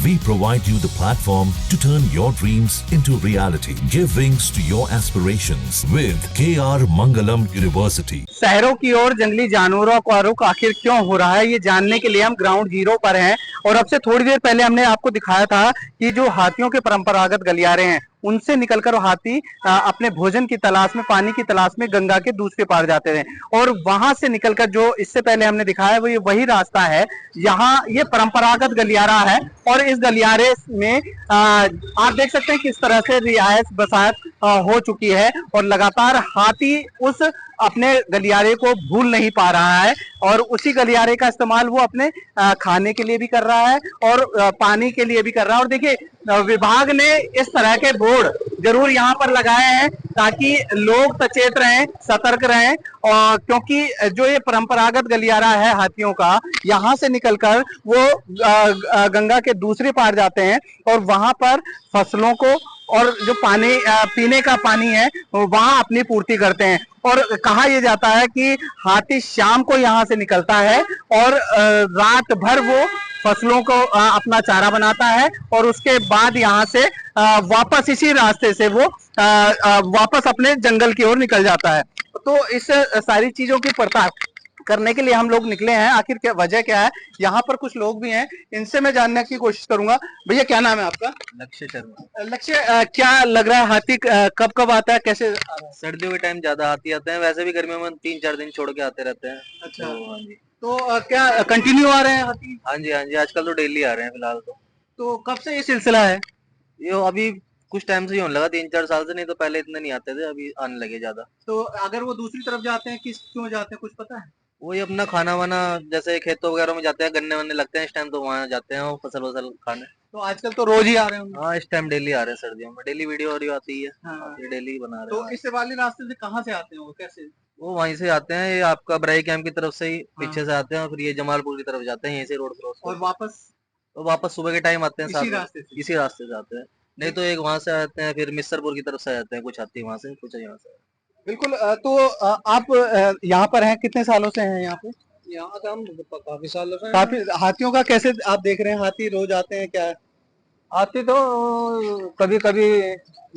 We provide you the platform to turn your dreams into reality. Give wings to your aspirations with KR Mangalam University. शहरों की ओर जंगली जानवरों का रुख आखिर क्यों हो रहा है, ये जानने के लिए हम ग्राउंड जीरो पर हैं। और अब से थोड़ी देर पहले हमने आपको दिखाया था कि जो हाथियों के परंपरागत गलियारे हैं, उनसे निकलकर हाथी अपने भोजन की तलाश में, पानी की तलाश में गंगा के दूसरे पार जाते थे। और वहां से निकलकर जो इससे पहले हमने दिखाया वो ये वही रास्ता है। यहाँ ये परंपरागत गलियारा है और इस गलियारे में आप देख सकते हैं किस तरह से रिहायश बसात हो चुकी है और लगातार हाथी उस अपने गलियारे को भूल नहीं पा रहा है और उसी गलियारे का इस्तेमाल वो अपने खाने के लिए भी कर रहा है और पानी के लिए भी कर रहा है। और देखिए विभाग ने इस तरह के बोर्ड जरूर यहाँ पर लगाए हैं ताकि लोग सचेत रहें, सतर्क रहें। और क्योंकि जो ये परंपरागत गलियारा है हाथियों का, यहाँ से निकलकर वो गंगा के दूसरे पार जाते हैं और वहां पर फसलों को और जो पानी पीने का पानी है वहां अपनी पूर्ति करते हैं। और कहा यह जाता है कि हाथी शाम को यहाँ से निकलता है और रात भर वो फसलों को अपना चारा बनाता है और उसके बाद यहाँ से वापस इसी रास्ते से वो वापस अपने जंगल की ओर निकल जाता है। तो इस सारी चीजों की पड़ताल करने के लिए हम लोग निकले हैं। आखिर क्या वजह क्या है, यहाँ पर कुछ लोग भी हैं, इनसे मैं जानने की कोशिश करूंगा। भैया क्या नाम है आपका? लक्ष्य शर्मा। लक्ष्य, क्या लग रहा है हाथी कब कब आता है, कैसे? सर्दियों के टाइम ज्यादा हाथी आते हैं, वैसे भी गर्मियों में 3-4 दिन छोड़ के आते रहते हैं। अच्छा, हाँ जी। तो क्या कंटिन्यू आ रहे हैं हाथी? हाँ जी, हाँ जी, आजकल तो डेली आ रहे हैं फिलहाल तो कब से ये सिलसिला है? ये अभी कुछ टाइम से ही होने लगा, 3-4 साल से। नहीं तो पहले इतने नहीं आते थे, अभी आने लगे ज्यादा। तो अगर वो दूसरी तरफ जाते हैं, किस क्यों जाते हैं, कुछ पता है? वही अपना खाना वाना, जैसे खेतों वगैरह में जाते हैं, गन्ने वन्ने लगते हैं इस टाइम, तो वहाँ जाते हैं वो फसल वसल खाने। तो आजकल तो रोज ही आ रहे होंगे। हाँ, इस टाइम डेली आ रहे हैं, सर्दियों में डेली वीडियो ऑडियो आती है। हाँ। ये डेली बना रहे तो हैं। इस वाले रास्ते से कहाँ से आते हैं वो, कैसे? वो वहीं से आते हैं, ये आपका बराई कैंप की तरफ से ही पीछे से आते हैं और फिर ये जमालपुर की तरफ जाते हैं, यहीं से रोड क्रॉस और वापस तो वापस सुबह के टाइम आते हैं, इसी रास्ते से आते हैं। नहीं तो एक वहां से आते हैं, फिर मिसरपुर की तरफ से आते हैं, कुछ आती है वहां से, कुछ यहाँ से। बिल्कुल। तो आप यहाँ पर हैं, कितने सालों से हैं यहाँ पे? यहाँ का हम काफी सालों से काफी। हाथियों का कैसे आप देख रहे हैं, हाथी रोज आते हैं क्या? आती तो कभी कभी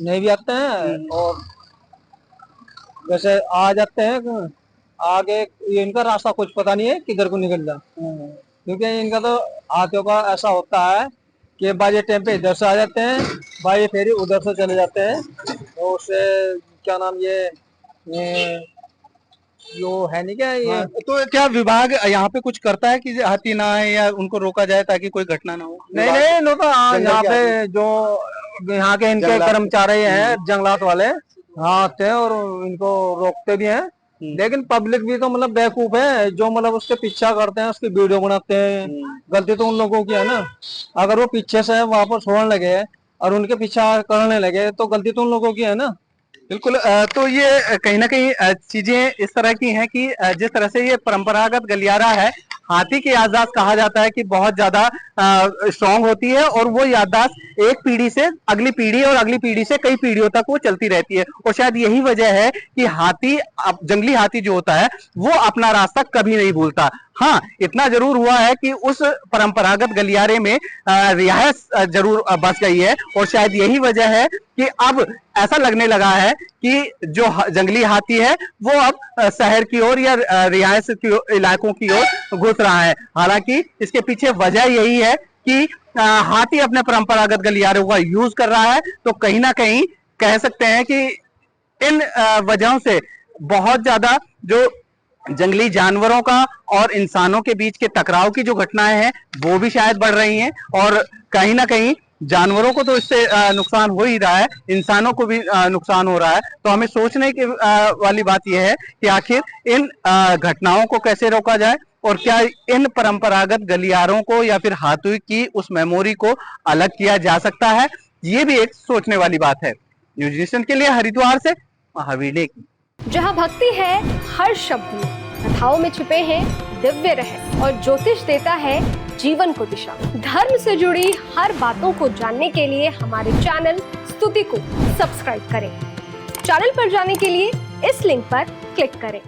नहीं भी आते हैं और वैसे आ जाते हैं। आगे ये इनका रास्ता कुछ पता नहीं है किधर को निकल जा, क्योंकि इनका तो हाथियों का ऐसा होता है कि बाजे टाइम पे इधर से आ जाते हैं, बाजे फेरी उधर से चले जाते हैं। तो उससे क्या नाम ये जो है नहीं क्या ये। तो क्या विभाग यहाँ पे कुछ करता है कि हाथी ना आए या उनको रोका जाए ताकि कोई घटना ना हो? नहीं नहीं, नो तो यहाँ पे जो यहाँ के इनके कर्मचारी हैं जंगलात वाले, हाँ आते हैं और इनको रोकते भी हैं। लेकिन पब्लिक भी तो मतलब बेवकूफ है, जो मतलब उसके पीछा करते हैं, उसकी वीडियो बनाते हैं। गलती तो उन लोगों की है ना। अगर वो पीछे से वहां पर छोड़ने लगे और उनके पीछा करने लगे तो गलती तो उन लोगों की है ना। बिल्कुल। तो ये कहीं ना कहीं चीजें इस तरह की हैं कि जिस तरह से ये परंपरागत गलियारा है, हाथी की याददाश्त कहा जाता है कि बहुत ज्यादा स्ट्रांग होती है और वो याददाश्त एक पीढ़ी से अगली पीढ़ी और अगली पीढ़ी से कई पीढ़ियों तक वो चलती रहती है। और शायद यही वजह है कि हाथी, जंगली हाथी जो होता है, वो अपना रास्ता कभी नहीं भूलता। हाँ, इतना जरूर हुआ है कि उस परंपरागत गलियारे में रिहायश जरूर बस गई है और शायद यही वजह है कि अब ऐसा लगने लगा है कि जो जंगली हाथी है वो अब शहर की ओर या रिहायश की इलाकों की ओर घुस रहा है। हालांकि इसके पीछे वजह यही है कि हाथी अपने परंपरागत गलियारों का यूज कर रहा है। तो कहीं ना कहीं कह सकते हैं कि इन वजहों से बहुत ज्यादा जो जंगली जानवरों का और इंसानों के बीच के टकराव की जो घटनाएं हैं वो भी शायद बढ़ रही हैं। और कहीं ना कहीं जानवरों को तो इससे नुकसान हो ही रहा है, इंसानों को भी नुकसान हो रहा है। तो हमें सोचने की वाली बात यह है कि आखिर इन घटनाओं को कैसे रोका जाए और क्या इन परंपरागत गलियारों को या फिर हाथी की उस मेमोरी को अलग किया जा सकता है। ये भी एक सोचने वाली बात है। न्यूज़ नेशन के लिए हरिद्वार से महावीर नेकी। जहाँ भक्ति है हर शब्द में, कथाओं में छुपे हैं दिव्य रहस्य और ज्योतिष देता है जीवन को दिशा। धर्म से जुड़ी हर बातों को जानने के लिए हमारे चैनल स्तुति को सब्सक्राइब करें। चैनल पर जाने के लिए इस लिंक पर क्लिक करें।